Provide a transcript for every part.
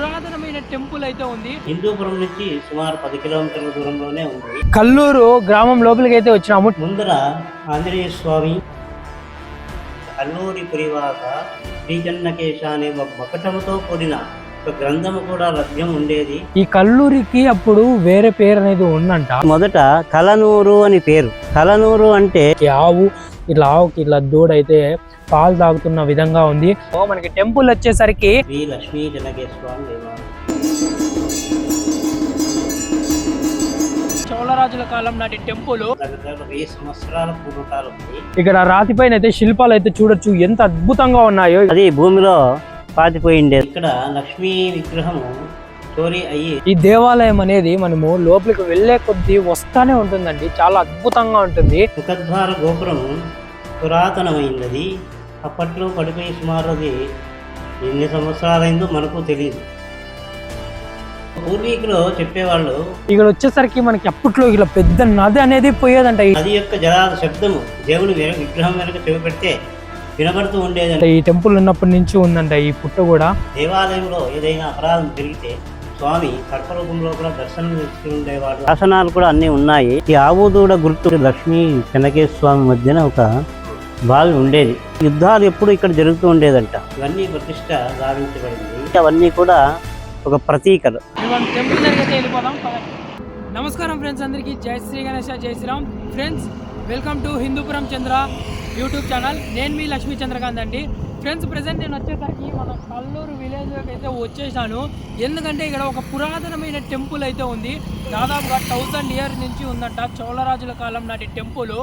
పురాతనమైన టెంపుల్ అయితే ఉంది. హిందూపురం నుంచి సుమారు 10 కిలోమీటర్ల దూరంలోనే ఉంది. కల్లూరు గ్రామం లోపలికి అయితే వచ్చినాము. ముందర ఆంజనేయ స్వామి, కల్లూరి పురివాస శ్రీజన్నకేశ అనే ఒక మకటముతో కూడిన ఒక గ్రంథము కూడా లభ్యం ఉండేది. ఈ కల్లూరికి అప్పుడు వేరే పేరు అనేది ఉందంట. మొదట కలనూరు అని పేరు. కలనూరు అంటే ఆవు, ఇట్లా ఆవుకి ఇట్లా దూడైతే పాలు తాగుతున్న విధంగా ఉంది. మనకి టెంపుల్ వచ్చేసరికి శ్రీ లక్ష్మీ జనకేశ్వర స్వామి దేవాలయం. చోళరాజుల కాలం నాటి టెంపుల్. దగ్గర 1000 సంవత్సరాల పూర్వకాలం. ఇక్కడ రాతి పైన అయితే శిల్పాలు అయితే చూడొచ్చు, ఎంత అద్భుతంగా ఉన్నాయో. అది భూమిలో పాతిపోయిండే. ఇక్కడ లక్ష్మీ విగ్రహము చోరీ అయ్యి. ఈ దేవాలయం అనేది మనము లోపలికి వెళ్లే కొద్దీ వస్తానే ఉంటుందండి, చాలా అద్భుతంగా ఉంటుంది. ముఖద్వార గోపురం పురాతనమైనది. అప్పట్లో పడిపోయి సుమారు అది ఎన్ని సంవత్సరాలైందో మనకు తెలియదు. పూర్వీకులు చెప్పేవాళ్ళు ఇక్కడ వచ్చేసరికి మనకి అప్పట్లో ఇలా పెద్ద నది అనేది పోయేదంట. నది యొక్క జలాల శబ్దము దేవుని విగ్రహం వెనక చెవి పెడితే వినబడుతూ ఉండేదంట. ఈ టెంపుల్ ఉన్నప్పటి నుంచి ఉందంట ఈ పుట్ట కూడా. దేవాలయంలో ఏదైనా అపరాధం జరిగితే స్వామి సర్పరూపంలో కూడా దర్శనం ఇస్తూ ఉండేవాడు. శాసనాలు కూడా అన్ని ఉన్నాయి. ఈ ఆవుదూడ గుర్తు లక్ష్మీ చెన్నకేశ్వర స్వామి మధ్యన ఒక బావి ఉండేది. యుద్ధాలు ఎప్పుడు ఇక్కడ జరుగుతూ ఉండేదంట. ఇవన్నీ ప్రతిష్ట గావించబడింది. అవన్నీ కూడా ఒక ప్రతీకలు. నమస్కారం ఫ్రెండ్స్, అందరికీ జై శ్రీ గణేశ, జై Sriram. Friends, welcome to Hindupur Chandra YouTube channel. నేను మీ లక్ష్మీ చంద్రకాంత్ అండి. ఫ్రెండ్స్, ప్రజెంట్ నేను వచ్చేసరికి మన కల్లూరు విలేజ్లోకి అయితే వచ్చేసాను. ఎందుకంటే ఇక్కడ ఒక పురాతనమైన టెంపుల్ అయితే ఉంది. దాదాపుగా 1000 ఇయర్స్ నుంచి ఉందంట, చోళరాజుల కాలం నాటి టెంపుల్.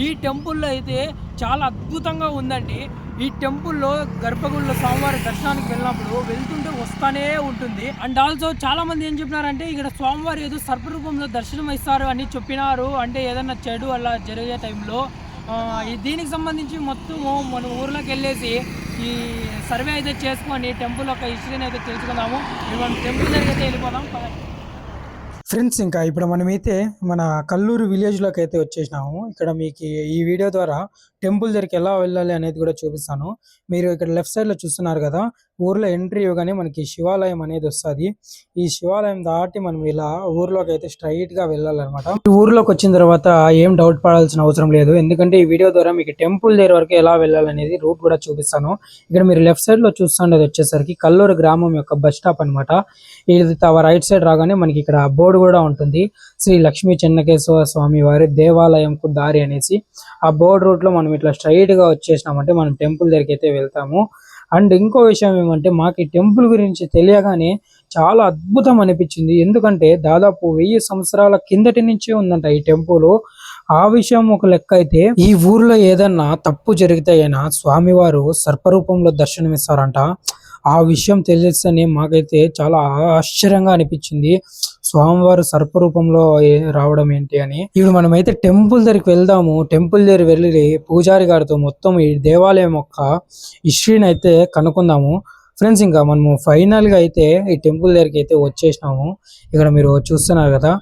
ఈ టెంపుల్లో అయితే చాలా అద్భుతంగా ఉందండి. ఈ టెంపుల్లో గర్భగుడిలో స్వామివారి దర్శనానికి వెళ్ళినప్పుడు వెళ్తుంటే వస్తానే ఉంటుంది. అండ్ ఆల్సో చాలా మంది ఏం చెప్పినారంటే ఇక్కడ స్వామివారి ఏదో సర్పరూపంలో దర్శనం ఇస్తారు అని చెప్పినారు. అంటే ఏదన్నా చెడు అలా జరిగే టైంలో దీనికి సంబంధించి మొత్తము మన ఊర్లోకి వెళ్ళేసి ఈ సర్వే అయితే చేసుకొని టెంపుల్ యొక్క హిస్టరీని అయితే తెలుసుకుందాము. మనం టెంపుల్ దగ్గరికి అయితే వెళ్ళిపోదాం. ఫ్రెండ్స్, ఇంకా ఇప్పుడు మనమైతే మన కల్లూరు విలేజ్లోకి అయితే వచ్చేసినాము. ఇక్కడ మీకు ఈ వీడియో ద్వారా టెంపుల్ దగ్గరికి ఎలా వెళ్ళాలి అనేది కూడా చూపిస్తాను. మీరు ఇక్కడ లెఫ్ట్ సైడ్లో చూస్తున్నారు కదా, ఊర్లో ఎంట్రీ ఇవ్వగానే మనకి శివాలయం అనేది వస్తుంది. ఈ శివాలయం దాటి మనం ఇలా ఊర్లోకి అయితే స్ట్రైట్గా వెళ్ళాలన్నమాట. ఊర్లోకి వచ్చిన తర్వాత ఏం డౌట్ పడాల్సిన అవసరం లేదు, ఎందుకంటే ఈ వీడియో ద్వారా మీకు టెంపుల్ దగ్గర వరకు ఎలా వెళ్ళాలనేది రూట్ కూడా చూపిస్తాను. ఇక్కడ మీరు లెఫ్ట్ సైడ్లో చూస్తుండేది వచ్చేసరికి కల్లూరు గ్రామం యొక్క బస్ స్టాప్ అనమాట. ఇది రైట్ సైడ్ రాగానే మనకి ఇక్కడ బోర్డు కూడా ఉంటుంది, శ్రీ లక్ష్మీ చెన్నకేశ్వర స్వామి వారి దేవాలయంకు దారి అనేసి. ఆ బోర్డు రూట్ లో మనం ఇట్లా స్ట్రైట్ గా వచ్చేసినామంటే మనం టెంపుల్ దగ్గరికి అయితే వెళ్తాము. అండ్ ఇంకో విషయం ఏమంటే మాకు ఈ టెంపుల్ గురించి తెలియగానే చాలా అద్భుతం అనిపించింది. ఎందుకంటే దాదాపు 1000 సంవత్సరాల కిందటి నుంచి ఉందంట ఈ టెంపుల్. ఆ విషయం ఒక లెక్క అయితే, ఈ ఊర్లో ఏదన్నా తప్పు జరిగితే అయినా స్వామివారు సర్పరూపంలో దర్శనమిస్తారంట. ఆ విషయం తెలిస్తేనే మాకైతే చాలా ఆశ్చర్యంగా అనిపించింది, స్వామివారు సర్పరూపంలో రావడం ఏంటి అని. ఇప్పుడు మనమైతే టెంపుల్ దగ్గరికి వెళ్దాము. టెంపుల్ దగ్గర వెళ్ళి పూజారి గారితో మొత్తం ఈ దేవాలయం యొక్క హిస్టరీని అయితే కనుక్కుందాము. ఫ్రెండ్స్, ఇంకా మనము ఫైనల్ గా అయితే ఈ టెంపుల్ దగ్గరికి అయితే వచ్చేసినాము. ఇక్కడ మీరు చూస్తున్నారు కదా,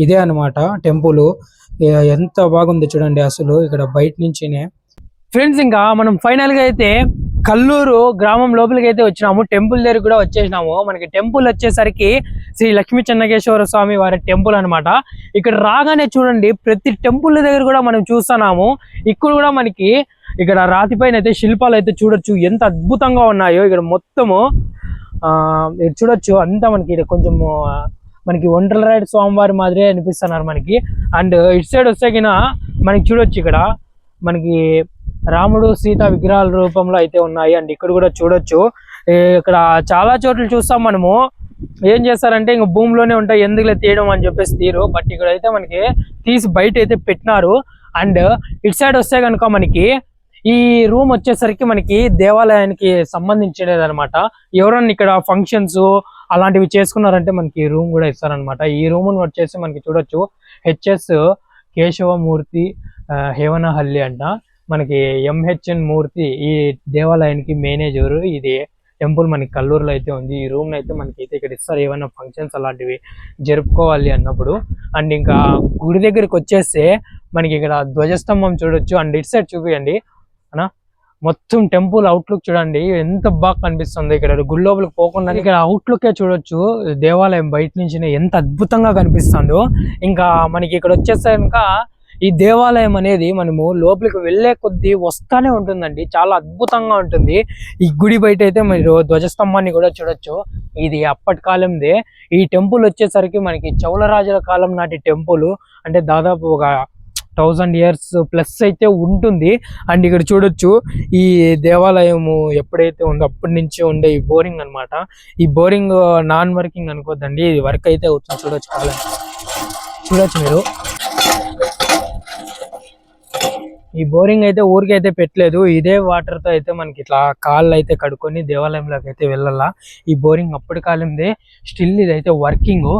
ఇదే అనమాట టెంపుల్. ఎంత బాగుంది చూడండి అసలు ఇక్కడ బయట నుంచినే. ఫ్రెండ్స్, ఇంకా మనం ఫైనల్ గా అయితే కల్లూరు గ్రామం లోపలికి అయితే వచ్చినాము. టెంపుల్ దగ్గర కూడా వచ్చేసినాము. మనకి టెంపుల్ వచ్చేసరికి శ్రీ లక్ష్మీ చెన్నకేశ్వర స్వామి వారి టెంపుల్ అనమాట. ఇక్కడ రాగానే చూడండి, ప్రతి టెంపుల్ దగ్గర కూడా మనం చూస్తున్నాము. ఇక్కడ కూడా మనకి ఇక్కడ రాతి పైన అయితే శిల్పాలు అయితే చూడొచ్చు, ఎంత అద్భుతంగా ఉన్నాయో. ఇక్కడ మొత్తము చూడొచ్చు అంతా మనకి కొంచెం మనకి ఒంటరిరాయుడు స్వామివారి మాదిరే అనిపిస్తున్నారు మనకి. అండ్ ఇటు సైడ్ వస్తే కినా మనకి చూడొచ్చు, ఇక్కడ మనకి రాముడు సీత విగ్రహాల రూపంలో అయితే ఉన్నాయి. అండ్ ఇక్కడ కూడా చూడొచ్చు. ఇక్కడ చాలా చోట్ల చూస్తాం మనము, ఏం చేస్తారంటే ఇంక భూమిలోనే ఉంటాయి, ఎందుకులే తీయడం అని చెప్పేసి తీరు. బట్ ఇక్కడ అయితే మనకి తీసి బయట అయితే పెట్టినారు. అండ్ ఇటు సైడ్ వస్తే కనుక మనకి ఈ రూమ్ వచ్చేసరికి మనకి దేవాలయానికి సంబంధించినది అనమాట. ఎవరన్నా ఇక్కడ ఫంక్షన్స్ అలాంటివి చేసుకున్నారంటే మనకి ఈ రూమ్ కూడా ఇస్తారనమాట. ఈ రూమ్ వచ్చేసి మనకి చూడొచ్చు, హెచ్ఎస్ కేశవమూర్తి హేవనహల్లి అంట. మనకి ఎంహెచ్ఎన్ మూర్తి ఈ దేవాలయానికి మేనేజర్. ఇది టెంపుల్ మనకి కల్లూరులో అయితే ఉంది. ఈ రూమ్ అయితే మనకి అయితే ఇక్కడ ఇస్తారు ఏమైనా ఫంక్షన్స్ అలాంటివి జరుపుకోవాలి అన్నప్పుడు. అండ్ ఇంకా గుడి దగ్గరికి వచ్చేస్తే మనకి ఇక్కడ ధ్వజస్తంభం చూడొచ్చు. అండ్ ఇటు సైడ్ చూపియండి అన్న, మొత్తం టెంపుల్ అవుట్లుక్ చూడండి ఎంత బాగా కనిపిస్తుంది. ఇక్కడ గుడి లోపలికి పోకుండా ఇక్కడ అవుట్లుకే చూడొచ్చు, దేవాలయం బయట నుంచి ఎంత అద్భుతంగా కనిపిస్తుందో. ఇంకా మనకి ఇక్కడ వచ్చేస్తే ఇంకా ఈ దేవాలయం అనేది మనము లోపలికి వెళ్లే కొద్దీ వస్తానే ఉంటుందండి, చాలా అద్భుతంగా ఉంటుంది. ఈ గుడి బయట అయితే మీరు ధ్వజస్తంభాన్ని కూడా చూడొచ్చు, ఇది అప్పటి కాలందే. ఈ టెంపుల్ వచ్చేసరికి మనకి చౌలరాజుల కాలం నాటి టెంపుల్, అంటే దాదాపు ఒక 1000 years ప్లస్ అయితే ఉంటుంది. అండ్ ఇక్కడ చూడొచ్చు ఈ దేవాలయము ఎప్పుడైతే ఉందో అప్పటి నుంచి ఉండే ఈ బోరింగ్ అన్నమాట. ఈ బోరింగ్ నాన్ వర్కింగ్ అనుకోద్దండి, ఇది వర్క్ అయితే అవుతుంది. చూడొచ్చు మీరు, ఈ బోరింగ్ అయితే ఊరికైతే పెట్టలేదు, ఇదే వాటర్ తో అయితే మనకి ఇట్లా కాళ్ళు అయితే కడుక్కొని దేవాలయంలోకి అయితే వెళ్ళాలా. ఈ బోరింగ్ అప్పటి కాలందే, స్టిల్ ఇదైతే వర్కింగ్.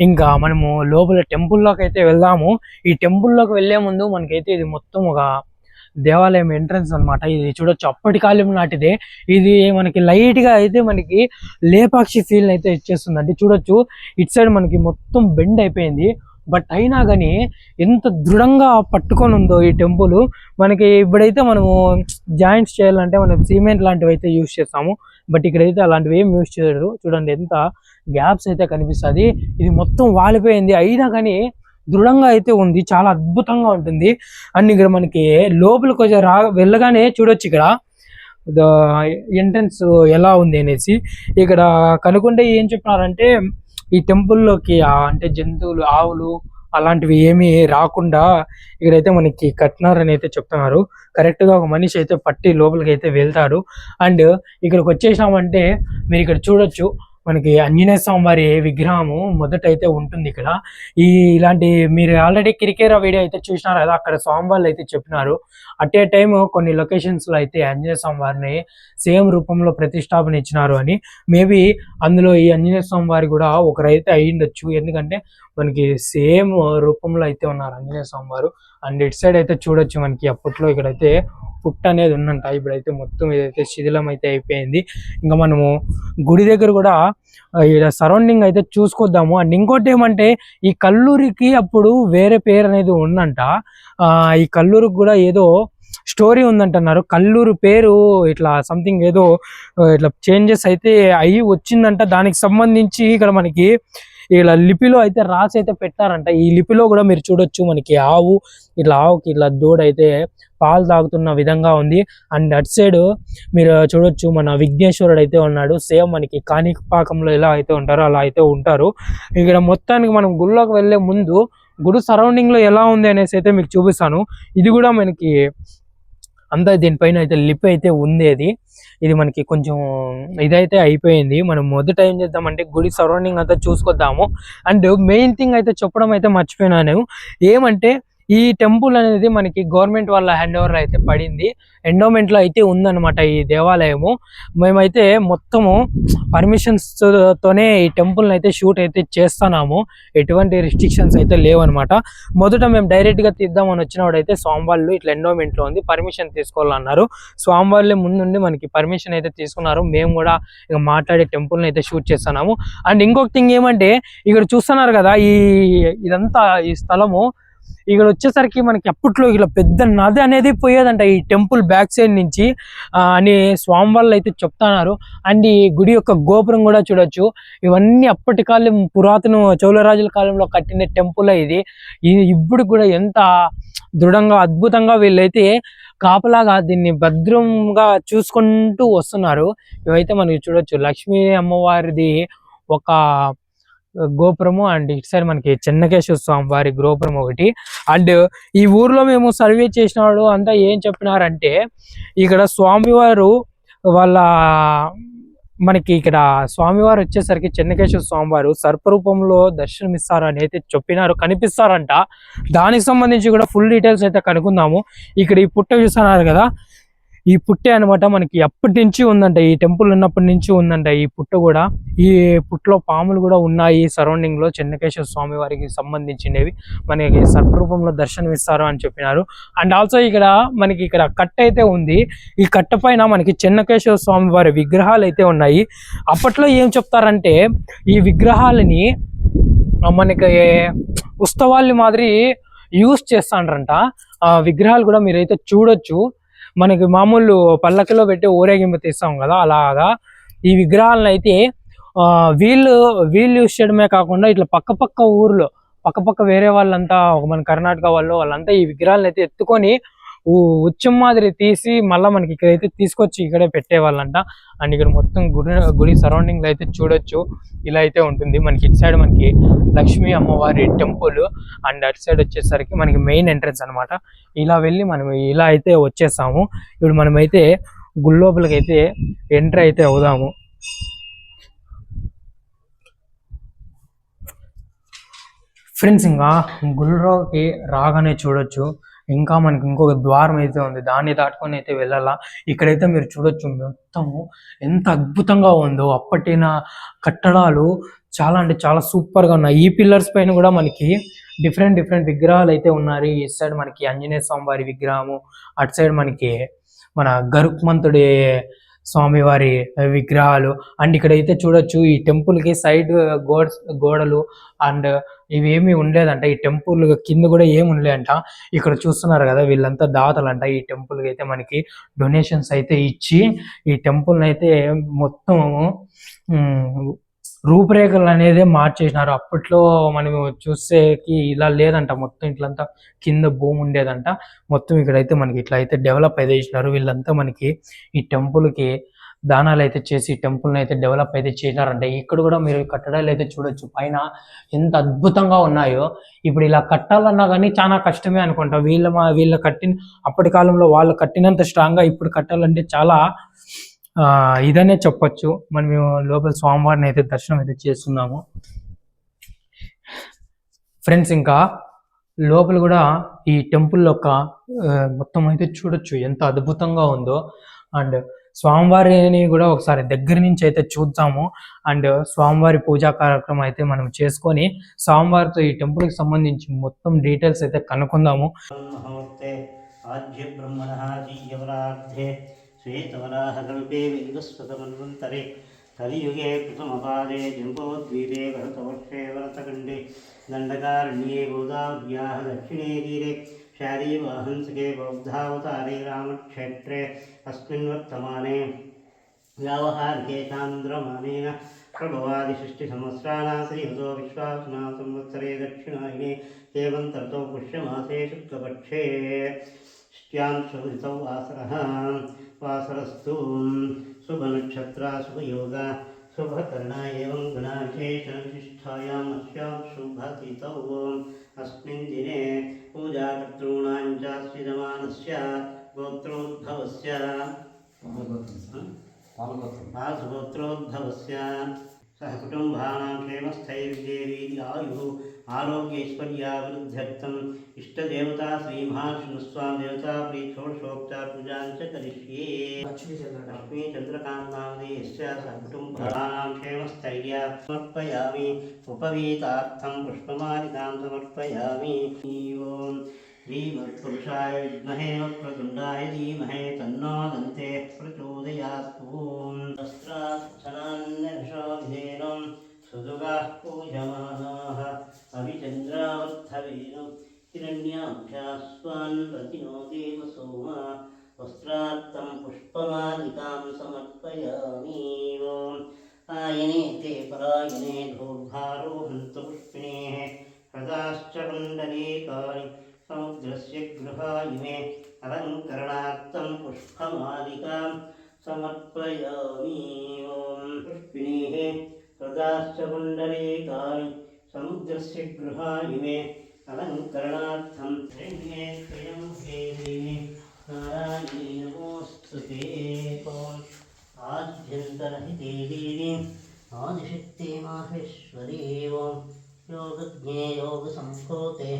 ఇంకా మనము లోపల టెంపుల్లోకి అయితే వెళ్దాము. ఈ టెంపుల్లోకి వెళ్లే ముందు మనకైతే ఇది మొత్తం ఒక దేవాలయం ఎంట్రన్స్ అన్నమాట. ఇది చూడొచ్చు అప్పటి కాలం నాటిదే. ఇది మనకి లైట్ గా అయితే మనకి లేపాక్షి ఫీల్ అయితే ఇచ్చేస్తుందండి. చూడొచ్చు ఇటు సైడ్ మనకి మొత్తం బెండ్ అయిపోయింది, బట్ అయినా కానీ ఎంత దృఢంగా పట్టుకొని ఉందో ఈ టెంపుల్. మనకి ఇప్పుడైతే మనము జాయింట్స్ చేయాలంటే మనం సిమెంట్ లాంటివి అయితే యూజ్ చేస్తాము, బట్ ఇక్కడైతే అలాంటివి ఏం యూజ్ చేయరు. చూడండి ఎంత గ్యాప్స్ అయితే కనిపిస్తుంది. ఇది మొత్తం వాలిపోయింది, అయినా కానీ దృఢంగా అయితే ఉంది, చాలా అద్భుతంగా ఉంటుంది. అండ్ ఇక్కడ మనకి లోపలికి కొంచెం వెళ్ళగానే చూడొచ్చు ఇక్కడ ఎంట్రన్స్ ఎలా ఉంది అనేసి. ఇక్కడ కనుక్కుంటే ఏం చెప్పినారంటే ఈ టెంపుల్లోకి అంటే జంతువులు, ఆవులు అలాంటివి ఏమీ రాకుండా ఇక్కడైతే మనకి కట్టినారని అయితే చెప్తున్నారు. కరెక్ట్ గా ఒక మనిషి అయితే పట్టి లోపలికి అయితే వెళ్తాడు. అండ్ ఇక్కడికి వచ్చేసామంటే మీరు ఇక్కడ చూడొచ్చు మనకి ఆంజనేయ స్వామి వారి విగ్రహము మొదట అయితే ఉంటుంది ఇక్కడ. ఇలాంటి మీరు ఆల్రెడీ కిరికేరా వీడియో అయితే చూసినారు కదా, అక్కడ స్వామి వాళ్ళు అయితే చెప్పినారు. అట్ ఏ టైమ్ కొన్ని లొకేషన్స్ లో అయితే ఆంజనేయ స్వామి వారిని సేమ్ రూపంలో ప్రతిష్టాపన ఇచ్చినారు అని. మేబీ అందులో ఈ ఆంజనేయ స్వామి వారి కూడా ఒకరైతే అయ్యిండొచ్చు, ఎందుకంటే మనకి సేమ్ రూపంలో అయితే ఉన్నారు ఆంజనేయ స్వామి వారు. అండ్ ఇటు సైడ్ అయితే చూడొచ్చు మనకి అప్పట్లో ఇక్కడైతే పుట్ట అనేది ఉందంట, ఇప్పుడైతే మొత్తం ఇదైతే శిథిలం అయితే అయిపోయింది. ఇంకా మనము గుడి దగ్గర కూడా ఇక్కడ సరౌండింగ్ అయితే చూసుకొద్దాము. అండ్ ఇంకోటి ఏమంటే ఈ కల్లూరికి అప్పుడు వేరే పేరు అనేది ఉందంట. ఈ కల్లూరుకి కూడా ఏదో స్టోరీ ఉందంటున్నారు. కల్లూరు పేరు ఇట్లా సంథింగ్ ఏదో ఇట్లా చేంజెస్ అయితే అయ్యి వచ్చిందంట. దానికి సంబంధించి ఇక్కడ మనకి ఇలా లిపిలో అయితే రాసి అయితే పెట్టారంట. ఈ లిపిలో కూడా మీరు చూడొచ్చు మనకి ఆవు, ఇట్లా ఆవుకి ఇట్లా దూడ అయితే పాలు తాగుతున్న విధంగా ఉంది. అండ్ అటు సైడ్ మీరు చూడొచ్చు మన విఘ్నేశ్వరుడు అయితే ఉన్నాడు. సేమ్ మనకి కాణిపాకంలో ఎలా అయితే ఉంటారో అలా అయితే ఉంటారు. ఇక్కడ మొత్తానికి మనం గుడిలోకి వెళ్ళే ముందు గుడి సరౌండింగ్ లో ఎలా ఉంది అనేసి అయితే మీకు చూపిస్తాను. ఇది కూడా మనకి అంతా దీనిపైన అయితే లిప్ అయితే ఉంది. ఇది మనకి కొంచెం ఇదైతే అయిపోయింది. మనం మొదట ఏం చేద్దామంటే గుడి సరౌండింగ్ అంతా చూసుకొద్దాము. అండ్ మెయిన్ థింగ్ అయితే చెప్పడం అయితే మర్చిపోయినాను, ఏమంటే ఈ టెంపుల్ అనేది మనకి గవర్నమెంట్ వాళ్ళ హ్యాండ్ ఓవర్ అయితే పడింది, ఎండోమెంట్ లో అయితే ఉందన్నమాట ఈ దేవాలయము. మేమైతే మొత్తము పర్మిషన్స్ తోనే ఈ టెంపుల్ అయితే షూట్ అయితే చేస్తున్నాము, ఎటువంటి రిస్ట్రిక్షన్స్ అయితే లేవన్నమాట. మొదట మేము డైరెక్ట్ గా తీద్దామని వచ్చినవాడైతే స్వామి వాళ్ళు ఇట్లా ఎండోమెంట్ లో ఉంది, పర్మిషన్ తీసుకోవాలన్నారు. స్వామి వాళ్ళే ముందుండి మనకి పర్మిషన్ అయితే తీసుకున్నారు. మేము కూడా ఇక మాట్లాడే టెంపుల్ అయితే షూట్ చేస్తున్నాము. అండ్ ఇంకొక థింగ్ ఏమంటే ఇక్కడ చూస్తున్నారు కదా ఇదంతా ఈ స్థలము, ఇక్కడ వచ్చేసరికి మనకి అప్పట్లో ఇలా పెద్ద నది అనేది పోయేదంట ఈ టెంపుల్ బ్యాక్ సైడ్ నుంచి అని స్వామి వాళ్ళు అయితే చెప్తున్నారు. అండ్ ఈ గుడి యొక్క గోపురం కూడా చూడొచ్చు, ఇవన్నీ అప్పటి కాలం పురాతన చోళరాజుల కాలంలో కట్టిన టెంపుల్ ఇది. ఇప్పుడు కూడా ఎంత దృఢంగా అద్భుతంగా వీళ్ళైతే కాపలాగా దీన్ని భద్రంగా చూసుకుంటూ వస్తున్నారు. ఇవైతే మనకి చూడొచ్చు లక్ష్మీ అమ్మవారిది ఒక గోపురము, అండ్ ఇటు సైడ్ మనకి చెన్నకేశ్వర స్వామి వారి గోపురం ఒకటి. అండ్ ఈ ఊర్లో మేము సర్వే చేసిన వాళ్ళు అంతా ఏం చెప్పినారంటే ఇక్కడ స్వామివారు వాళ్ళ మనకి ఇక్కడ స్వామివారు వచ్చేసరికి చెన్నకేశ్వర స్వామివారు సర్పరూపంలో దర్శనమిస్తారు అని అయితే చెప్పినారు, కనిపిస్తారంట. దానికి సంబంధించి కూడా ఫుల్ డీటెయిల్స్ అయితే కనుక్కుందాము. ఇక్కడ ఈ పుట్ట చూస్తున్నారు కదా, ఈ పుట్టే అనమాట మనకి అప్పటి నుంచి ఉందంట, ఈ టెంపుల్ ఉన్నప్పటి నుంచి ఉందంట ఈ పుట్ట కూడా. ఈ పుట్టలో పాములు కూడా ఉన్నాయి సరౌండింగ్ లో, చెన్నకేశ్వర స్వామి వారికి సంబంధించినవి మనకి సర్పరూపంలో దర్శనం ఇస్తారు అని చెప్పినారు. అండ్ ఆల్సో ఇక్కడ మనకి ఇక్కడ కట్ట అయితే ఉంది, ఈ కట్ట పైన మనకి చెన్నకేశ్వర స్వామి వారి విగ్రహాలు అయితే ఉన్నాయి. అప్పట్లో ఏం చెప్తారంటే ఈ విగ్రహాలని మనకి ఉత్సవాల మాదిరి యూజ్ చేస్తాండ్రంట. ఆ విగ్రహాలు కూడా మీరైతే చూడొచ్చు. మనకి మామూలు పల్లకిలో పెట్టి ఊరేగింపు తీస్తాం కదా, అలాగా ఈ విగ్రహాలను అయితే వీళ్ళు యూస్ చేయడమే కాకుండా ఇట్లా పక్క ఊర్లో పక్క వేరే వాళ్ళంతా మన కర్ణాటక వాళ్ళంతా ఈ విగ్రహాలను అయితే ఎత్తుకొని ఉచ్చం మాదిరి తీసి మళ్ళీ మనకి ఇక్కడైతే తీసుకొచ్చి ఇక్కడే పెట్టేవాళ్ళంట. అండ్ ఇక్కడ మొత్తం గుడి సరౌండింగ్ అయితే చూడొచ్చు, ఇలా అయితే ఉంటుంది. మనకి ఇటు సైడ్ మనకి లక్ష్మీ అమ్మవారి టెంపుల్, అండ్ అటు సైడ్ వచ్చేసరికి మనకి మెయిన్ ఎంట్రన్స్ అనమాట. ఇలా వెళ్ళి మనం ఇలా అయితే వచ్చేసాము. ఇప్పుడు మనమైతే గుడి లోపలికి అయితే ఎంటర్ అయితే అవుదాము. ఫ్రెండ్స్, ఇంకా గుళ్ళోకి రాగానే చూడొచ్చు ఇంకా మనకి ఇంకొక ద్వారం అయితే ఉంది, దాన్ని దాటుకొని అయితే వెళ్ళాలా. ఇక్కడైతే మీరు చూడొచ్చు మొత్తము ఎంత అద్భుతంగా ఉందో. అప్పటిన కట్టడాలు చాలా అంటే చాలా సూపర్గా ఉన్నాయి. ఈ పిల్లర్స్ పైన కూడా మనకి డిఫరెంట్ విగ్రహాలు అయితే ఉన్నాయి. ఈ సైడ్ మనకి ఆంజనేయ స్వామి వారి విగ్రహము, అటు సైడ్ మనకి మన గరుక్మంతుడి స్వామివారి విగ్రహాలు. అండ్ ఇక్కడైతే చూడొచ్చు ఈ టెంపుల్ కి సైడ్ గోడలు అండ్ ఇవేమి ఉండలేదంట. ఈ టెంపుల్ కింద కూడా ఏమి ఉండలేదంట. ఇక్కడ చూస్తున్నారు కదా, వీళ్ళంతా దాతలంట. ఈ టెంపుల్ కి అయితే మనకి డొనేషన్స్ అయితే ఇచ్చి ఈ టెంపుల్ అయితే మొత్తం రూపురేఖలు అనేది మార్చేసినారు. అప్పట్లో మనం చూసేకి ఇలా లేదంట, మొత్తం ఇట్లంతా కింద భూమి ఉండేదంట. మొత్తం ఇక్కడైతే మనకి ఇట్లా అయితే డెవలప్ అయితే చేసినారు. వీళ్ళంతా మనకి ఈ టెంపుల్కి దానాలు అయితే చేసి టెంపుల్ని అయితే డెవలప్ అయితే చేసినారంట. ఇక్కడ కూడా మీరు కట్టడాలు అయితే చూడొచ్చు పైన ఎంత అద్భుతంగా ఉన్నాయో. ఇప్పుడు ఇలా కట్టాలన్నా కానీ చాలా కష్టమే అనుకుంటా. వీళ్ళ కట్టిన అప్పటి కాలంలో వాళ్ళు కట్టినంత స్ట్రాంగ్గా ఇప్పుడు కట్టాలంటే చాలా ఇదనే చెప్పొచ్చు. మనం లోపల స్వామివారిని అయితే దర్శనం అయితే చేస్తున్నాము. ఫ్రెండ్స్, ఇంకా లోపల కూడా ఈ టెంపుల్ యొక్క మొత్తం అయితే చూడొచ్చు ఎంత అద్భుతంగా ఉందో. అండ్ స్వామివారిని కూడా ఒకసారి దగ్గర నుంచి అయితే చూద్దాము. అండ్ స్వామివారి పూజా కార్యక్రమం అయితే మనం చేసుకొని స్వామివారితో ఈ టెంపుల్కి సంబంధించి మొత్తం డీటెయిల్స్ అయితే కనుక్కుందాము. श्वेतवराहकल्पे वैवस्वतमन्वन्तरे कलियुगे प्रथमपादे जम्बोद्वीपे भरतवर्षे भरतखण्डे दण्डकारण्ये गोदाव्याः दक्षिणे तीरे शारीवाहंसके बौद्धावतारे रामक्षेत्रे अस्मिन् वर्तमाने व्यावहारिके चान्द्रमानेन प्रभवादिषष्टिसहस्राणां श्रीहतो विश्वावसुना संवत्सरे दक्षिणायने हेमन्तर्तौ पुष्यमासे शुक्लपक्षे ष्ट्यां शोभितौ वासरस्तु शुभनक्षत्रा शुभयोगा शुभकर्णा एवं गुणाविशेषणविशिष्टायाम् अस्यां शुभतिथौ अस्मिन् दिने पूजाकर्तॄणां च श्रीजमानस्य गोत्रोद्भवस्य गोत्रोद्भवस्य सह कुटुम्बानां क्षेमस्थैर्येवी आयुः आरोग्यैश्वर्यावृद्ध्यर्थम् इष्टदेवता श्रीमहाविष्णुस्वामी देवता प्रीषोडशोपचार पूजां च करिष्ये। लक्ष्मीचन्द्रकान्तामदेयस्य सकुटुम्बानां क्षेमस्थैर्य समर्पयामि। उपवीतार्थं पुष्पमालिकां समर्पयामि। ओं श्रीमत्पुरुषाय विद्महे वक्रतुण्डाय धीमहि तन्नो दन्ते प्रचोदयात्। ॐ सहस्राक्षरान्यशोभिधेनुं सुदुगाः पूजमानाः अभिचन्द्रावर्थवेनो हिरण्याभ्यास्वान् रतिनो देवसोमा वस्त्रार्थं पुष्पमालिकां समर्पयामि। आयने ते परायणे धूर्भारोहन्तु पुष्पिणेः हृदाश्च कुण्डलीकानि समुद्रस्य गृहायिमे अलङ्करणार्थं पुष्पमालिकां समर्पयामि। ॐ पुष्पिणेः हृदाश्च कुण्डलीकानि समुद्रस्य गृहायिमे अलङ्करणार्थं त्रिण्ये स्वयं देवी नारायणी नमोऽस्तुते। आद्यन्तरहिते देवी आदिशक्ति माहेश्वरी योगज्ञे योगसम्भूते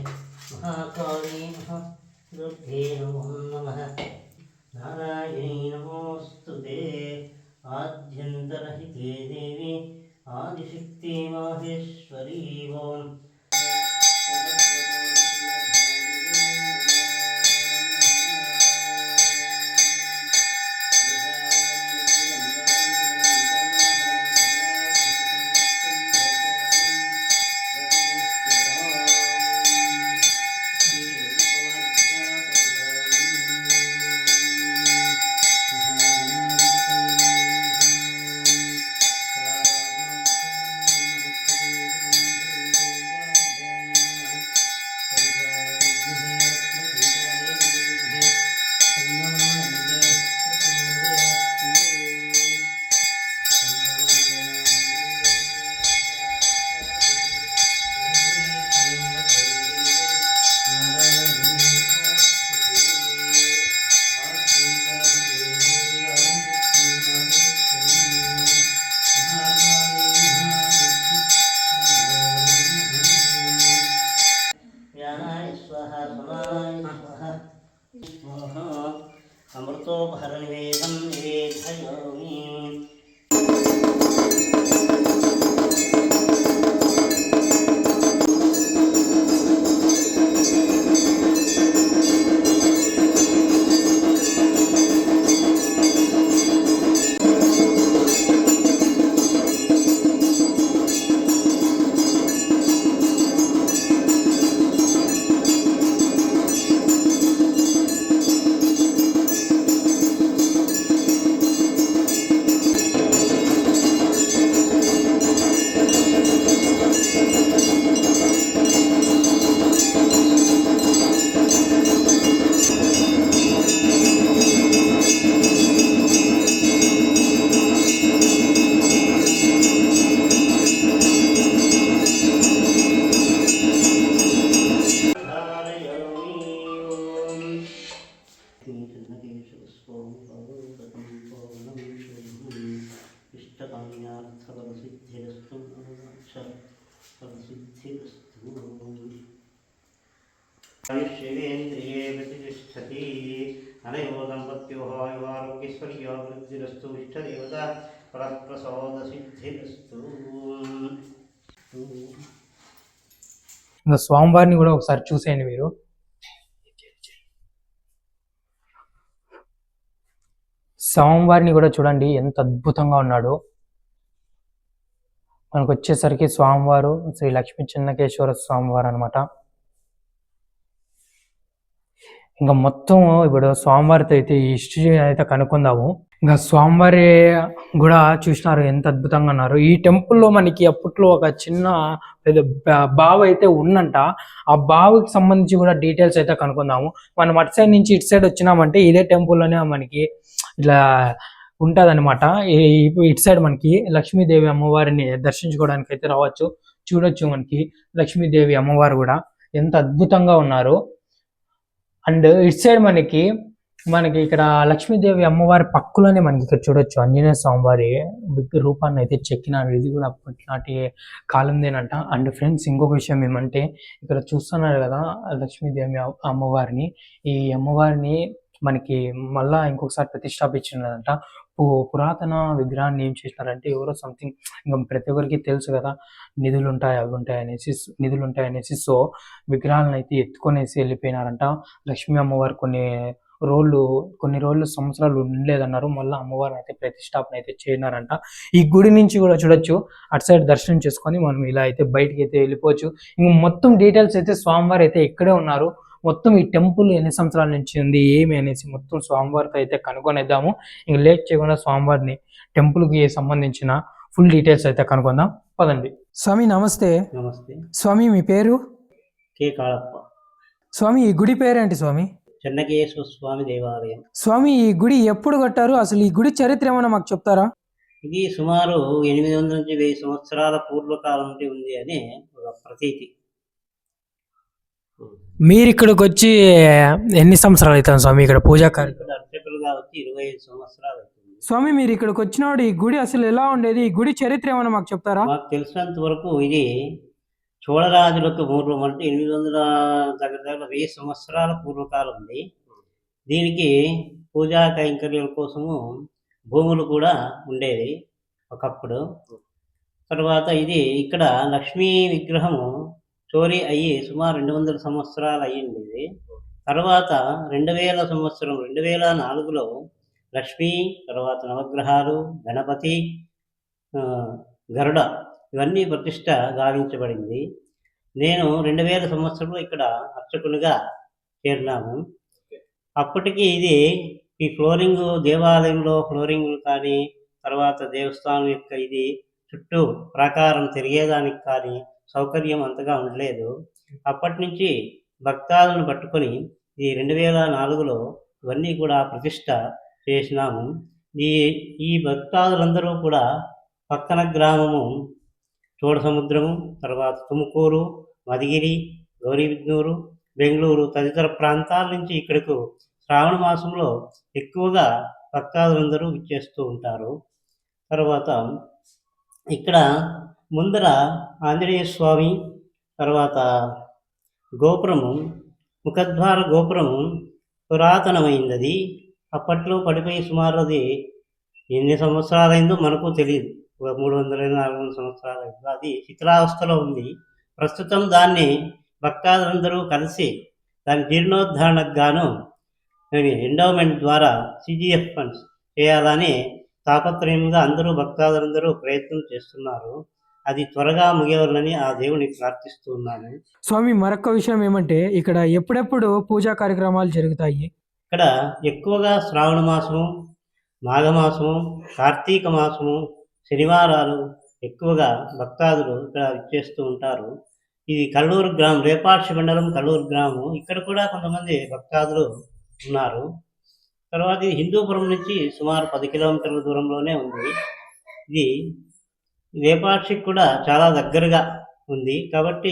महाकाली महादुर्गे नमो नमः। नारायणी नमोऽस्तुते। आद्यन्तरहिते देवी आदिशक्ति माहेश्वरी ओम। అమృతోపహర నివేదం నివేదయామి. ఆయుష్యేంద్రియే ప్రతిష్టతి అనయో దంపత్యో ఆయురారోగ్యశ్వర్యాభివృద్ధిరస్తు ఇష్టదేవత ఫలప్రసాద సిద్ధిరస్తు. ఇంకా స్వామివారిని కూడా ఒకసారి చూసేయండి మీరు. స్వామివారిని కూడా చూడండి ఎంత అద్భుతంగా ఉన్నాడు. మనకు వచ్చేసరికి స్వామివారు శ్రీ లక్ష్మీ చెన్నకేశ్వర స్వామివారు అనమాట. ఇంకా మొత్తం ఇప్పుడు స్వామివారితో అయితే ఈ హిస్టరీ అయితే కనుక్కుందాము. ఇంకా స్వామివారి కూడా చూసినారు ఎంత అద్భుతంగా ఉన్నారు. ఈ టెంపుల్లో మనకి అప్పట్లో ఒక చిన్న పెద్ద బావి అయితే ఉందంట. ఆ బావికి సంబంధించి కూడా డీటెయిల్స్ అయితే కనుక్కుందాము. మనం అటు సైడ్ నుంచి ఇటు సైడ్ వచ్చినామంటే ఇదే టెంపుల్లోనే మనకి ఇట్లా ఉంటదన్నమాట. ఇటు సైడ్ మనకి లక్ష్మీదేవి అమ్మవారిని దర్శించుకోవడానికి అయితే రావచ్చు. చూడొచ్చు మనకి లక్ష్మీదేవి అమ్మవారు కూడా ఎంత అద్భుతంగా ఉన్నారు. అండ్ ఇటు సైడ్ మనకి ఇక్కడ లక్ష్మీదేవి అమ్మవారి పక్కలోనే మనకి ఇక్కడ చూడొచ్చు ఆంజనేయ స్వామివారి రూపాన్ని అయితే చెక్కినారు. ఇది కూడా అప్పటినాటి కాలందేనంట. అండ్ ఫ్రెండ్స్ ఇంకొక విషయం ఏమంటే ఇక్కడ చూస్తున్నారు కదా లక్ష్మీదేవి అమ్మవారిని. ఈ అమ్మవారిని మనకి మళ్ళా ఇంకొకసారి ప్రతిష్టాపించినదంట. పురాతన విగ్రహాన్ని ఏం చేసినారంటే ఎవరో సంథింగ్ ఇంకా ప్రతి ఒక్కరికి తెలుసు కదా నిధులు ఉంటాయి అనేసి సో విగ్రహాలను అయితే ఎత్తుకొనేసి వెళ్ళిపోయినారంట. లక్ష్మీ అమ్మవారు కొన్ని రోజులు సంవత్సరాలు ఉండలేదన్నారు. మళ్ళీ అమ్మవారిని అయితే ప్రతిష్టాపన అయితే చేయనారంట. ఈ గుడి నుంచి కూడా చూడొచ్చు. అటు సైడ్ దర్శనం చేసుకొని మనం ఇలా అయితే బయటికి అయితే వెళ్ళిపోవచ్చు. ఇంక మొత్తం డీటెయిల్స్ అయితే స్వామివారు అయితే ఇక్కడే ఉన్నారు. మొత్తం ఈ టెంపుల్ ఎన్ని సంవత్సరాల నుంచి ఉంది ఏమి అనేసి మొత్తం స్వామివారితో అయితే కనుగొనేద్దాము. ఇంక లేట్ చేయకుండా స్వామివారిని టెంపుల్కి సంబంధించిన ఫుల్ డీటెయిల్స్ అయితే కనుక్కుందాం. పదండి. స్వామి నమస్తే. నమస్తే స్వామి మీ పేరు? కే కాళప్ప. స్వామి ఈ గుడి పేరేంటి స్వామి? చెన్నకేశ్వర స్వామి దేవాలయం. స్వామి ఈ గుడి ఎప్పుడు కట్టారు? అసలు ఈ గుడి చరిత్ర ఏమైనా మాకు చెప్తారా? ఇది సుమారు 800 నుంచి 1000 సంవత్సరాల పూర్వకాలం నుండి ఉంది అని ఒక ప్రతీతి. మీరు ఇక్కడికి వచ్చి ఎన్ని సంవత్సరాలు అవుతుంది స్వామి? ఇక్కడ పూజా కార్యక్రమం అర్చకులుగా వచ్చి 25 సంవత్సరాలు అవుతుంది. స్వామి మీరు ఇక్కడికి వచ్చినప్పుడు ఈ గుడి అసలు ఎలా ఉండేది? ఈ గుడి చరిత్ర ఏమైనా మాకు చెప్తారా? మాకు తెలిసినంత వరకు ఇది చోళరాజులకు పూర్వం అంటే 800 దగ్గర 1000 సంవత్సరాల పూర్వకాలం ఉంది. దీనికి పూజా కైంకర్యాల కోసము భూములు కూడా ఉండేవి ఒకప్పుడు. తర్వాత ఇది ఇక్కడ లక్ష్మీ విగ్రహము చోరీ అయ్యి సుమారు 200 సంవత్సరాలు అయ్యింది ఇది. తర్వాత 2004లో లక్ష్మీ, తర్వాత నవగ్రహాలు, గణపతి, గరుడ ఇవన్నీ ప్రతిష్ట గావించబడింది. నేను 2000 సంవత్సరంలో ఇక్కడ అర్చకునిగా చేరినాము. అప్పటికి ఇది ఈ దేవాలయంలో ఫ్లోరింగ్లు కానీ తర్వాత దేవస్థానం యొక్క ఇది చుట్టూ ప్రాకారం తిరిగేదానికి కానీ సౌకర్యం అంతగా ఉండలేదు. అప్పటి నుంచి భక్తాలను పట్టుకొని ఈ 2004లో ఇవన్నీ కూడా ప్రతిష్ట చేసినాము. ఈ భక్తాదులందరూ కూడా పక్కన గ్రామము చోడసముద్రము, తర్వాత తుముకూరు, మదిగిరి, గౌరీబిద్నూరు, బెంగళూరు తదితర ప్రాంతాల నుంచి ఇక్కడకు శ్రావణ మాసంలో ఎక్కువగా భక్తాదులందరూ విచ్చేస్తూ ఉంటారు. తర్వాత ఇక్కడ ముందర ఆంజనేయ స్వామి, తర్వాత గోపురము, ముఖద్వార గోపురము పురాతనమైంది. అది అప్పట్లో పడిపోయి సుమారు అది ఎన్ని సంవత్సరాలైందో మనకు తెలియదు. 300 400 సంవత్సరాలైందో అది శిథిలావస్థలో ఉంది. ప్రస్తుతం దాన్ని భక్తాదులందరూ కలిసి దాని జీర్ణోద్ధరణకు గాను ఎండోమెంట్ ద్వారా CGF ఫండ్స్ చేయాలని తాపత్రయంగా అందరూ భక్తాదులందరూ ప్రయత్నం చేస్తున్నారు. అది త్వరగా ముగియాలని ఆ దేవుని ప్రార్థిస్తూ ఉన్నాను. స్వామి, మరొక విషయం ఏమంటే ఇక్కడ ఎప్పుడెప్పుడు పూజా కార్యక్రమాలు జరుగుతాయి? ఇక్కడ ఎక్కువగా శ్రావణ మాసము, మాఘమాసము, కార్తీక మాసము, శనివారాలు ఎక్కువగా భక్తాదులు ఇక్కడ ఇచ్చేస్తూ ఉంటారు. ఇది కల్లూరు గ్రామం, రేపాక్షి మండలం కల్లూరు గ్రామం. ఇక్కడ కూడా కొంతమంది భక్తాదులు ఉన్నారు. తర్వాత ఇది హిందూపురం నుంచి సుమారు 10 కిలోమీటర్ల దూరంలోనే ఉంది. ఇది రేపాక్షికి కూడా చాలా దగ్గరగా ఉంది కాబట్టి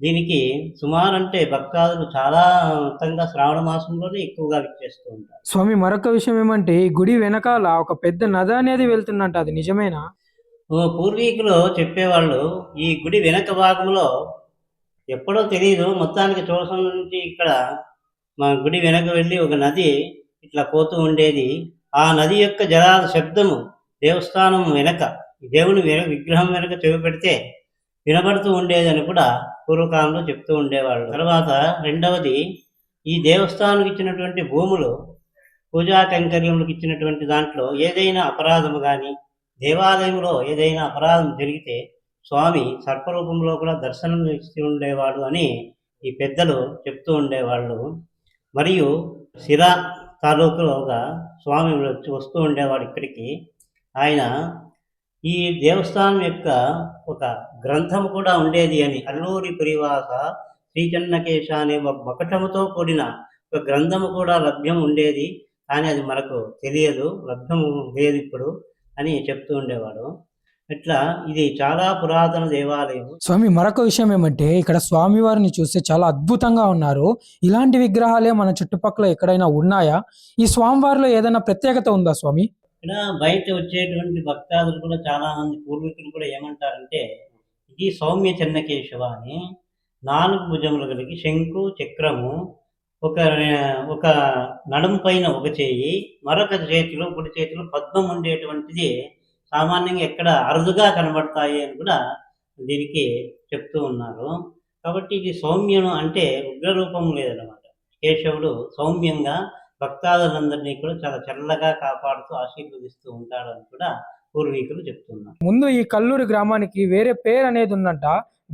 దీనికి సుమారు అంటే భక్తాదులు చాలా మొత్తంగా శ్రావణ మాసంలోనే ఎక్కువగా విచ్చేస్తూ ఉంటారు. స్వామి, మరొక విషయం ఏమంటే ఈ గుడి వెనకాల ఒక పెద్ద నది అనేది వెళ్తుందంట, అది నిజమేనా? పూర్వీకులు చెప్పేవాళ్ళు ఈ గుడి వెనక భాగంలో ఎప్పుడో తెలియదు, మొత్తానికి చూడసం నుంచి ఇక్కడ మా గుడి వెనక వెళ్ళి ఒక నది ఇట్లా పోతూ ఉండేది. ఆ నది యొక్క జలాల శబ్దము దేవస్థానం వెనక దేవుని విగ్రహం వెనక చెవి పెడితే వినబడుతూ ఉండేదని కూడా పూర్వకాలంలో చెప్తూ ఉండేవాళ్ళు. తర్వాత రెండవది, ఈ దేవస్థానానికి ఇచ్చినటువంటి భూములు, పూజా కైంకర్యములకు ఇచ్చినటువంటి దాంట్లో ఏదైనా అపరాధము కానీ, దేవాలయంలో ఏదైనా అపరాధం జరిగితే స్వామి సర్పరూపంలో కూడా దర్శనం ఇస్తూ ఉండేవాడు అని ఈ పెద్దలు చెప్తూ ఉండేవాళ్ళు. మరియు సిరా తాలూకులోగా స్వామి వస్తూ ఉండేవాడు ఇక్కడికి. ఆయన ఈ దేవస్థానం యొక్క ఒక గ్రంథం కూడా ఉండేది అని, అల్లూరి పురివాస శ్రీచన్నకేశ అనే ఒక మకటముతో కూడిన ఒక గ్రంథము కూడా లభ్యం ఉండేది. కానీ అది మనకు తెలియదు, లభ్యం లేదు ఇప్పుడు అని చెప్తూ ఉండేవాడు. ఇట్లా ఇది చాలా పురాతన దేవాలయం. స్వామి, మరొక విషయం ఏమంటే ఇక్కడ స్వామివారిని చూస్తే చాలా అద్భుతంగా ఉన్నారు. ఇలాంటి విగ్రహాలే మన చుట్టుపక్కల ఎక్కడైనా ఉన్నాయా? ఈ స్వామివారిలో ఏదైనా ప్రత్యేకత ఉందా స్వామి? ఇక్కడ బయట వచ్చేటువంటి భక్తాదులు కూడా చాలా మంది పూర్వీకులు కూడా ఏమంటారంటే, ఇది సౌమ్య చెన్నకేశవ అని 4 భుజములు కలిగి శంకు చక్రము, ఒక నడుము పైన ఒక చేయి, మరొక చేతిలో కుడి చేతిలో పద్మం ఉండేటువంటిది సామాన్యంగా ఎక్కడ అరుదుగా కనబడతాయి అని కూడా దీనికి చెప్తూ ఉన్నారు. కాబట్టి ఇది సౌమ్యను అంటే ఉగ్రరూపం లేదన్నమాట. కేశవుడు సౌమ్యంగా భక్తాదులందరినీ కూడా చాలా చల్లగా కాపాడుతూ ఆశీర్వదిస్తూ ఉంటాడని కూడా పూర్వీకులు చెప్తున్నారు. ముందు ఈ కల్లూరు గ్రామానికి వేరే పేరు అనేది ఉందంట,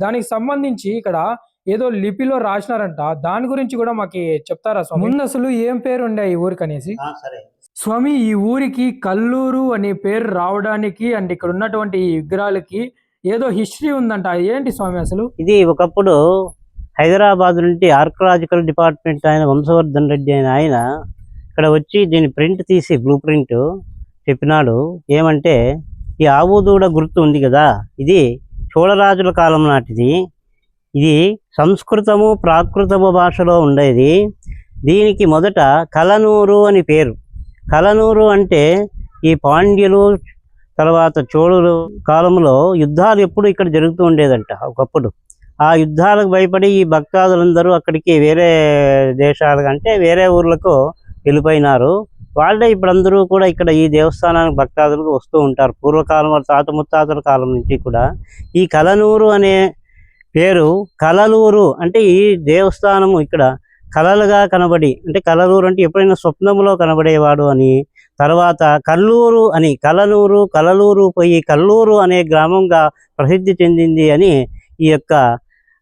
దానికి సంబంధించి ఇక్కడ ఏదో లిపిలో రాసినారంట, దాని గురించి కూడా మాకు చెప్తారా స్వామి? ముందు అసలు ఏం పేరు ఉండే ఈ ఊరికి అనేసి? సరే స్వామి, ఈ ఊరికి కల్లూరు అనే పేరు రావడానికి అండ్ ఇక్కడ ఉన్నటువంటి ఈ విగ్రహాలకి ఏదో హిస్టరీ ఉందంట, ఏంటి స్వామి అసలు? ఇది ఒకప్పుడు హైదరాబాద్ నుండి ఆర్కలాజికల్ డిపార్ట్మెంట్ ఆయన వంశవర్ధన్ రెడ్డి ఆయన ఇక్కడ వచ్చి దీని ప్రింట్ తీసి బ్లూ ప్రింట్ చెప్పినాడు. ఏమంటే ఈ ఆవుదూడ గుర్తు ఉంది కదా, ఇది చోళరాజుల కాలం నాటిది. ఇది సంస్కృతము ప్రాకృతము భాషలో ఉండేది. దీనికి మొదట కలనూరు అని పేరు. కలనూరు అంటే ఈ పాండ్యులు తర్వాత చోళులు కాలంలో యుద్ధాలు ఎప్పుడు ఇక్కడ జరుగుతూ ఉండేదంట ఒకప్పుడు. ఆ యుద్ధాలకు భయపడి ఈ భక్తాదులందరూ అక్కడికి వేరే దేశాలకు అంటే వేరే ఊర్లకు వెళ్ళిపోయినారు. వాళ్ళే ఇప్పుడు అందరూ కూడా ఇక్కడ ఈ దేవస్థానానికి భక్తాదులకు వస్తూ ఉంటారు. పూర్వకాలం తాత ముత్తాతల కాలం నుంచి కూడా ఈ కలనూరు అనే పేరు కలలూరు అంటే ఈ దేవస్థానము ఇక్కడ కలలుగా కనబడి, అంటే కలలూరు అంటే ఎప్పుడైనా స్వప్నంలో కనబడేవాడు అని, తర్వాత కల్లూరు అని కలలూరు పోయి కల్లూరు అనే గ్రామంగా ప్రసిద్ధి చెందింది అని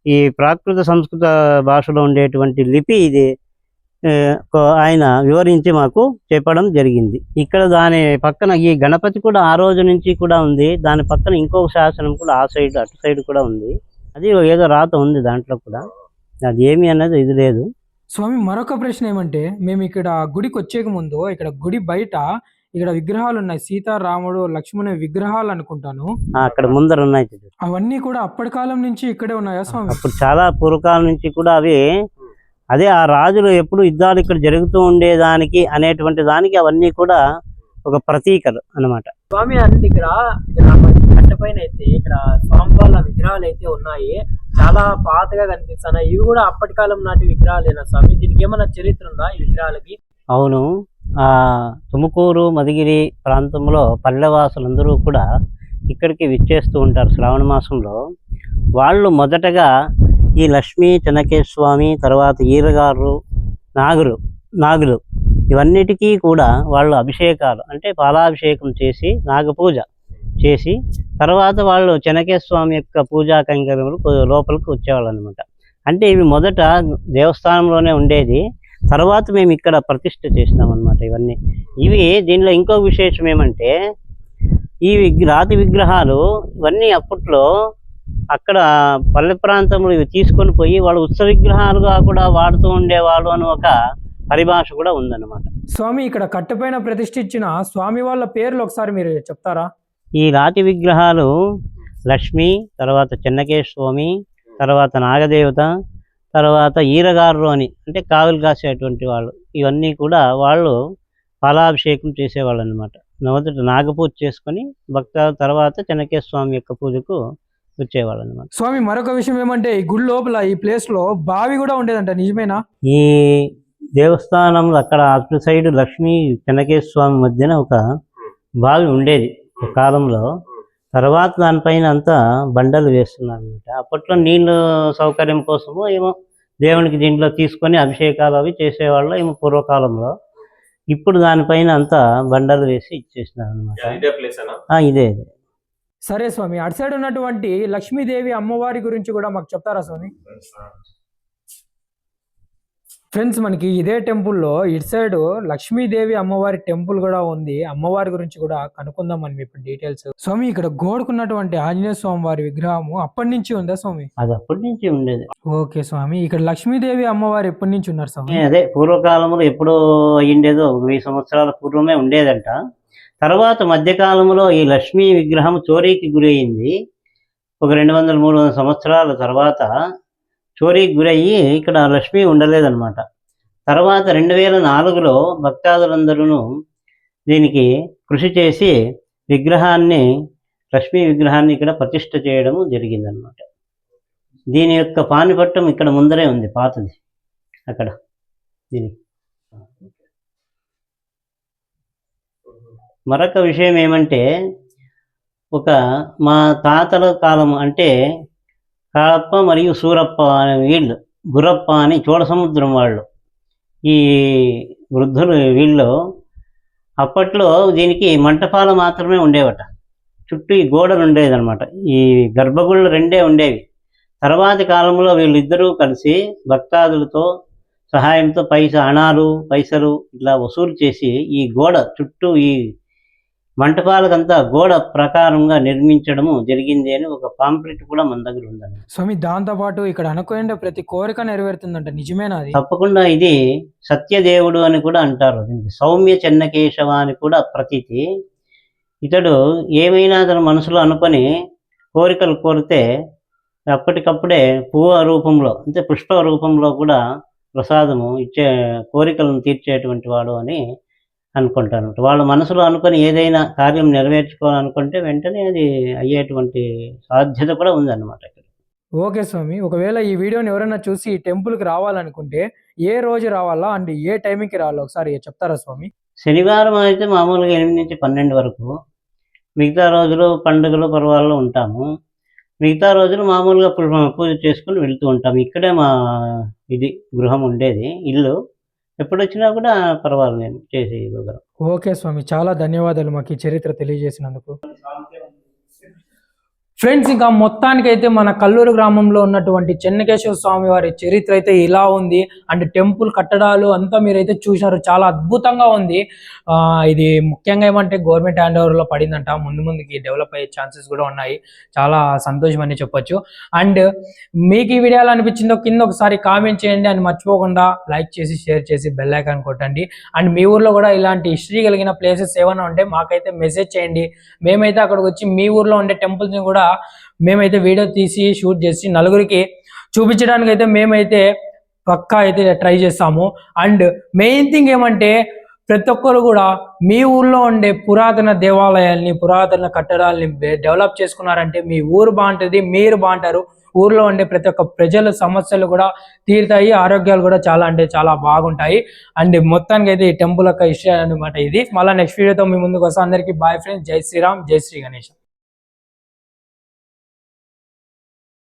ఈ ప్రాకృత సంస్కృత భాషలో ఉండేటువంటి లిపి ఇది ఆయన వివరించి మాకు చెప్పడం జరిగింది. ఇక్కడ దాని పక్కన ఈ గణపతి కూడా ఆ రోజు నుంచి కూడా ఉంది. దాని పక్కన ఇంకొక శాసనం కూడా ఆ సైడ్ అటు సైడ్ కూడా ఉంది. అది ఏదో రాత ఉంది దాంట్లో కూడా, అది ఏమి అన్నది ఇది లేదు. స్వామి, మరొక ప్రశ్న ఏమంటే మేము ఇక్కడ గుడికి వచ్చేక ముందు ఇక్కడ గుడి బయట ఇక్కడ విగ్రహాలు ఉన్నాయి, సీతారాముడు లక్ష్మణుని విగ్రహాలు అనుకుంటాను, అక్కడ ముందర ఉన్నాయి. అవన్నీ కూడా అప్పటి కాలం నుంచి ఇక్కడే ఉన్నాయా స్వామి? అప్పుడు చాలా పూర్వకాలం నుంచి కూడా అవి అదే ఆ రాజులు ఎప్పుడు యుద్ధాలు ఇక్కడ జరుగుతూ ఉండేదానికి అనేటువంటి దానికి అవన్నీ కూడా ఒక ప్రతీకలు అన్నమాట. స్వామి, అంటే ఇక్కడ కట్టపైన అయితే ఇక్కడ స్వామి వాళ్ళ విగ్రహాలు అయితే ఉన్నాయి. చాలా పాతగా కనిపిస్తున్నాయి. ఇవి కూడా అప్పటి కాలం నాటి విగ్రహాలేనా స్వామి? దీనికి ఏమైనా చరిత్ర ఉందా ఈ విగ్రహాలకి? అవును. తుముకూరు మధుగిరి ప్రాంతంలో పల్లెవాసులందరూ కూడా ఇక్కడికి విచ్చేస్తూ ఉంటారు శ్రావణ మాసంలో. వాళ్ళు మొదటగా ఈ లక్ష్మీ చెన్నకేశవ తర్వాత ఈరగారు నాగులు ఇవన్నిటికీ కూడా వాళ్ళు అభిషేకాలు అంటే పాలాభిషేకం చేసి నాగపూజ చేసి తర్వాత వాళ్ళు చెన్నకేశవ యొక్క పూజా కైంకర్యములు లోపలికి వచ్చేవాళ్ళు అనమాట. అంటే ఇవి మొదట దేవస్థానంలోనే ఉండేది, తర్వాత మేము ఇక్కడ ప్రతిష్ఠ చేసినాం అనమాట ఇవన్నీ. దీనిలో ఇంకో విశేషం ఏమంటే ఈ రాతి విగ్రహాలు ఇవన్నీ అప్పట్లో అక్కడ పల్లె ప్రాంతంలో ఇవి తీసుకొని పోయి వాళ్ళు ఉత్సవ విగ్రహాలుగా కూడా వాడుతూ ఉండేవాళ్ళు అని ఒక పరిభాష కూడా ఉందన్నమాట. స్వామి, ఇక్కడ కట్టెపైన ప్రతిష్ఠించిన స్వామి వాళ్ళ పేర్లు ఒకసారి మీరు చెప్తారా? ఈ రాతి విగ్రహాలు లక్ష్మి, తర్వాత చెన్నకేశవ, తర్వాత నాగదేవత, తర్వాత ఈరగారు అని అంటే కావులు కాసేటువంటి వాళ్ళు. ఇవన్నీ కూడా వాళ్ళు పాలాభిషేకం చేసేవాళ్ళు అనమాట. మొదట నాగపూజ చేసుకొని భక్త తర్వాత చెన్నకేశవ యొక్క పూజకు వచ్చేవాళ్ళు అనమాట. స్వామి, మరొక విషయం ఏమంటే ఈ గుడి లోపల ఈ ప్లేస్ లో బావి కూడా ఉండేదంట, నిజమేనా? ఈ దేవస్థానంలో అక్కడ అటు సైడ్ లక్ష్మీ చెన్నకేశవ మధ్యన ఒక బావి ఉండేది ఒక కాలంలో. తర్వాత దానిపైన అంతా బండలు వేస్తున్నారు అనమాట. అప్పట్లో నీళ్ళు సౌకర్యం కోసము ఏమో దేవునికి దీంట్లో తీసుకొని అభిషేకాలు అవి చేసేవాళ్ళు ఏమో పూర్వకాలంలో. ఇప్పుడు దానిపైన అంతా బండలు వేసి ఇచ్చేసినారు అనమాట. ఇదే. సరే స్వామి, అటు సైడ్ ఉన్నటువంటి లక్ష్మీదేవి అమ్మవారి గురించి కూడా మాకు చెప్తారా స్వామి? ఫ్రెండ్స్, మనకి ఇదే టెంపుల్లో ఇటు సైడ్ లక్ష్మీదేవి అమ్మవారి టెంపుల్ కూడా ఉంది. అమ్మవారి గురించి కూడా కనుక్కుందాం మనం ఇప్పుడు డీటెయిల్స్. స్వామి, ఇక్కడ గోడకున్నటువంటి ఆంజనేయ స్వామి వారి విగ్రహము అప్పటి నుంచి ఉందా స్వామి? అది అప్పటి నుంచి ఉండేది. ఓకే స్వామి, ఇక్కడ లక్ష్మీదేవి అమ్మవారు ఎప్పటి నుంచి ఉన్నారు స్వామి? అదే పూర్వకాలంలో ఎప్పుడో అయ్యిండేదో 1000 సంవత్సరాల పూర్వమే ఉండేదంట. తర్వాత మధ్యకాలంలో ఈ లక్ష్మీ విగ్రహం చోరీకి గురయ్యింది. ఒక 200-300 సంవత్సరాల తర్వాత చోరీకి గురయ్యి ఇక్కడ లక్ష్మి ఉండలేదన్నమాట. తర్వాత 2004లో భక్తాదులందరూ దీనికి కృషి చేసి లక్ష్మీ విగ్రహాన్ని ఇక్కడ ప్రతిష్ఠ చేయడం జరిగిందనమాట. దీని యొక్క పానిపట్టం ఇక్కడ ముందరే ఉంది, పాతది అక్కడ. దీనికి మరొక విషయం ఏమంటే మా తాతల కాలం అంటే కాళప్ప మరియు సూరప్ప అనే వీళ్ళు, గురప్ప అని చోడసముద్రం వాళ్ళు, ఈ వృద్ధులు వీళ్ళు అప్పట్లో దీనికి మంటపాలు మాత్రమే ఉండేవట. చుట్టూ ఈ గోడలు ఉండేదన్నమాట. ఈ గర్భగుళ్ళు 2 ఉండేవి. తర్వాతి కాలంలో వీళ్ళిద్దరూ కలిసి భక్తాదులతో సహాయంతో పైసలు ఇట్లా వసూలు చేసి ఈ గోడ చుట్టూ ఈ మంటపాలకంతా గోడ ప్రకారంగా నిర్మించడము జరిగింది అని ఒక పాంప్లెట్ కూడా మన దగ్గర ఉందండి స్వామి. దాంతో పాటు ఇక్కడ అనుకోండి ప్రతి కోరిక నెరవేరుతుందంట, నిజమేనా అది? తప్పకుండా. ఇది సత్యదేవుడు అని కూడా అంటారు. దీనికి సౌమ్య చెన్నకేశవ అని కూడా ప్రతీతి. ఇతడు ఏమైనా తన మనసులో అనుకొని కోరికలు కోరితే అప్పటికప్పుడే పువ్వు రూపంలో అంటే పుష్ప రూపంలో కూడా ప్రసాదము ఇచ్చే, కోరికలను తీర్చేటువంటి వాడు అని అనుకుంటాను. వాళ్ళ మనసులో అనుకొని ఏదైనా కార్యం నెరవేర్చుకోవాలనుకుంటే వెంటనే అది అయ్యేటువంటి సాధ్యత కూడా ఉందన్నమాట ఇక్కడ. ఓకే స్వామి, ఒకవేళ ఈ వీడియోని ఎవరైనా చూసి ఈ టెంపుల్కి రావాలనుకుంటే ఏ రోజు రావాలా అండ్ ఏ టైంకి రావాలో ఒకసారి చెప్తారా స్వామి? శనివారం అయితే మామూలుగా 8 నుంచి 12 వరకు. మిగతా రోజులు పండుగలు పర్వాల్లో ఉంటాము. మిగతా రోజులు మామూలుగా పూజ చేసుకుని వెళ్తూ ఉంటాము. ఇక్కడే మా గృహం ఉండేది, ఇల్లు. ఎప్పుడు వచ్చినా కూడా పర్వాలేదు, నేను చేసి ఇవ్వగలం. ఓకే స్వామి, చాలా ధన్యవాదాలు మాకు ఈ చరిత్ర తెలియజేసినందుకు. ఫ్రెండ్స్, ఇంకా మొత్తానికైతే మన కల్లూరు గ్రామంలో ఉన్నటువంటి చెన్నకేశవ స్వామి వారి చరిత్ర అయితే ఇలా ఉంది. అండ్ టెంపుల్ కట్టడాలు అంతా మీరైతే చూశారు, చాలా అద్భుతంగా ఉంది. ఇది ముఖ్యంగా ఏమంటే గవర్నమెంట్ హ్యాండ్ ఓవర్లో పడిందంట. ముందుకి డెవలప్ అయ్యే ఛాన్సెస్ కూడా ఉన్నాయి. చాలా సంతోషం అని చెప్పొచ్చు. అండ్ మీకు ఈ వీడియోలో అనిపించిందో కింద ఒకసారి కామెంట్ చేయండి. అని మర్చిపోకుండా లైక్ చేసి షేర్ చేసి బెల్ ఐకాన్ కొట్టండి. అండ్ మీ ఊర్లో కూడా ఇలాంటి హిస్టరీ కలిగిన ప్లేసెస్ ఏమైనా ఉంటే మాకైతే మెసేజ్ చేయండి. మేమైతే అక్కడికి వచ్చి మీ ఊర్లో ఉండే టెంపుల్స్ని కూడా మేమైతే వీడియో తీసి షూట్ చేసి నలుగురికి చూపించడానికి అయితే మేమైతే పక్కా అయితే ట్రై చేస్తాము. అండ్ మెయిన్ థింగ్ ఏమంటే ప్రతి ఒక్కరు కూడా మీ ఊర్లో ఉండే పురాతన దేవాలయాల్ని, పురాతన కట్టడాలని డెవలప్ చేసుకున్నారంటే మీ ఊరు బాగుంటుంది, మీరు బాగుంటారు, ఊర్లో ఉండే ప్రతి ఒక్క ప్రజల సమస్యలు కూడా తీరుతాయి, ఆరోగ్యాలు కూడా చాలా అంటే చాలా బాగుంటాయి. అండ్ మొత్తానికి అయితే ఈ టెంపుల్ యొక్క హిస్టరీ అనమాట ఇది. మళ్ళీ నెక్స్ట్ వీడియోతో మీ ముందుకు వస్తాం. అందరికీ బాయ్ ఫ్రెండ్స్, జై శ్రీరామ్, జై శ్రీ గణేష్.